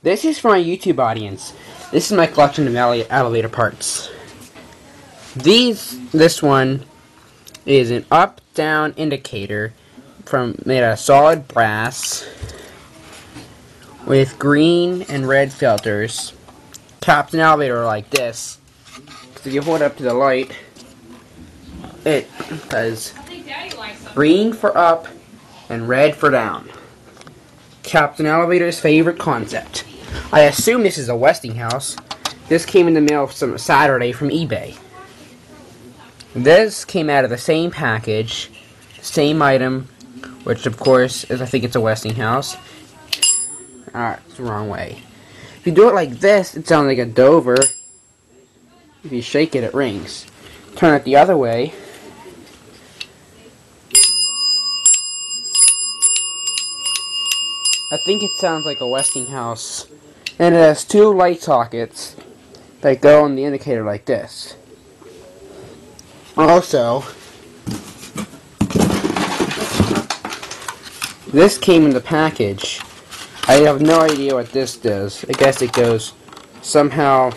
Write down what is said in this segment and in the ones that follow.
This is for my YouTube audience. This is my collection of elevator parts. This one is an up-down indicator made out of solid brass with green and red filters. Caps an elevator like this. So if you hold it up to the light, it does green for up and red for down. Captain Elevator's favorite concept. I assume this is a Westinghouse. This came in the mail some Saturday from eBay. This came out of the same package, same item, which of course is, I think it's a Westinghouse. Alright, it's the wrong way. If you do it like this, it sounds like a Dover. If you shake it, it rings. Turn it the other way. I think it sounds like a Westinghouse. And it has two light sockets that go on the indicator like this. Also, this came in the package. I have no idea what this does. I guess it goes somehow.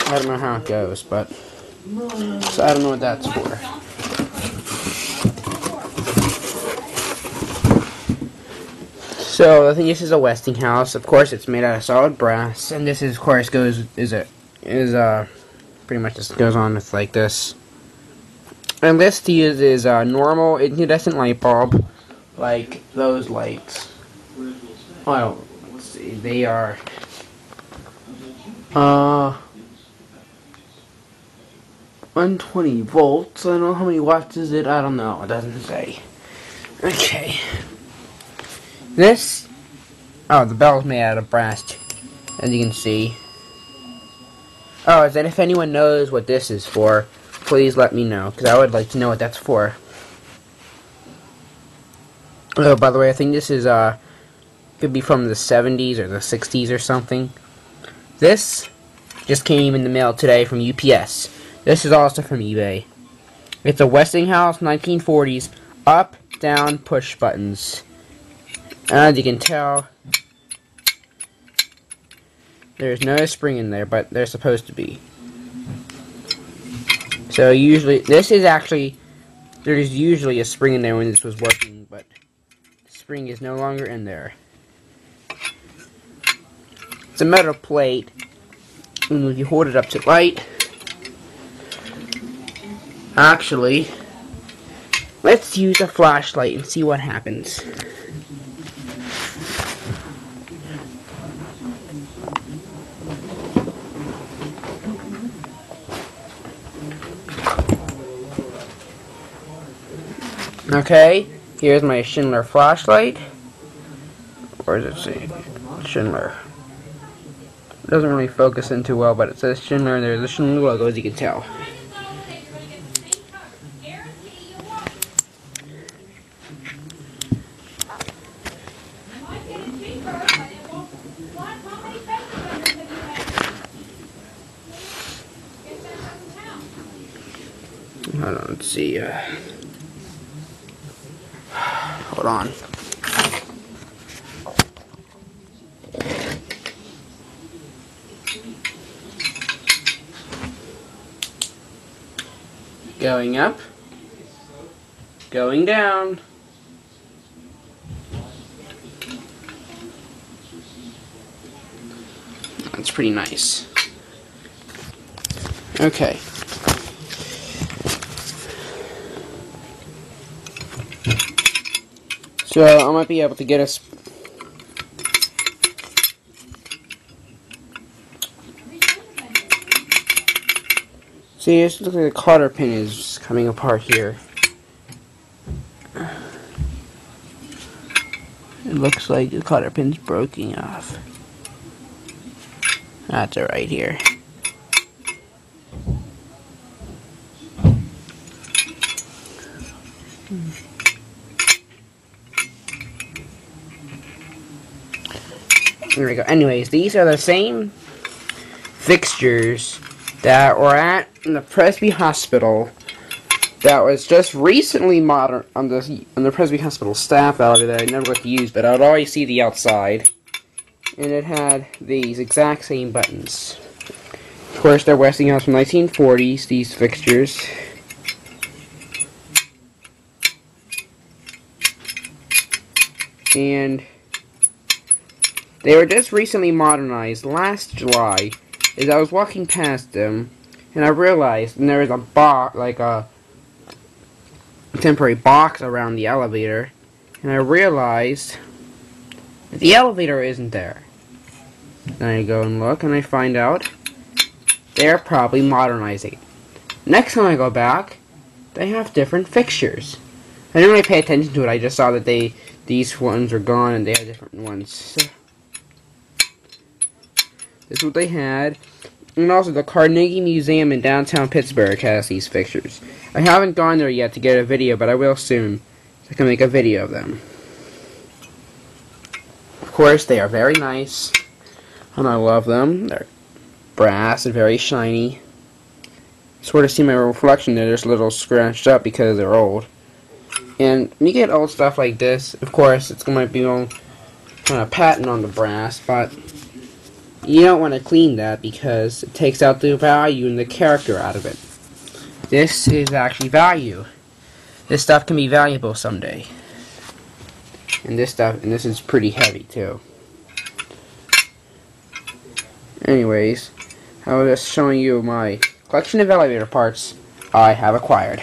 I don't know how it goes, but so I don't know what that's for. So I think this is a Westinghouse. Of course, it's made out of solid brass, and this is, of course, pretty much just goes on with like this. And this to use is a normal incandescent light bulb, like those lights. Oh, let's see, they are 120 volts. I don't know how many watts is it. I don't know. It doesn't say. Okay. This, the bell's made out of brass, as you can see. Oh, and if anyone knows what this is for, please let me know, because I would like to know what that's for. Oh, by the way, I think this is, could be from the 70s or the 60s or something. This just came in the mail today from UPS. This is also from eBay. It's a Westinghouse 1940s up, down, push buttons. As you can tell, there's no spring in there, but there's supposed to be. So usually, there's usually a spring in there when this was working, but the spring is no longer in there. It's a metal plate, and if you hold it up to light, actually, let's use a flashlight and see what happens. Okay, here's my Schindler flashlight. Where does it say? Schindler. It doesn't really focus in too well, but it says Schindler, and there's a Schindler logo, as you can tell. Hold on, let's see. Hold on. Going up. Going down. That's pretty nice. Okay. So I might be able to get us. See, it looks like the cotter pin is coming apart here. It looks like the cotter pin's broken off. That's alright here. There we go. Anyways, these are the same fixtures that were at the Presby Hospital that was just recently modern on the Presby Hospital staff elevator that I never got to use, but I'd always see the outside. And it had these exact same buttons. Of course, they're Westinghouse from 1940s, these fixtures. And they were just recently modernized last July. As I was walking past them, and I realized, and there was a box, like a temporary box around the elevator, and I realized that the elevator isn't there. Then I go and look, and I find out they're probably modernizing it. Next time I go back, they have different fixtures. I didn't really pay attention to it. I just saw that these ones are gone and they had different ones. So, this is what they had. And also, the Carnegie Museum in downtown Pittsburgh has these fixtures. I haven't gone there yet to get a video, but I will soon. So I can make a video of them. Of course, they are very nice. And I love them. They're brass and very shiny. Sort of see my reflection there, just a little scratched up because they're old. And when you get old stuff like this, of course, it's going to be all kind of patina on the brass, but you don't want to clean that because it takes out the value and the character out of it. This is actually value. This stuff can be valuable someday. And this is pretty heavy too. Anyways, I was just showing you my collection of elevator parts I have acquired.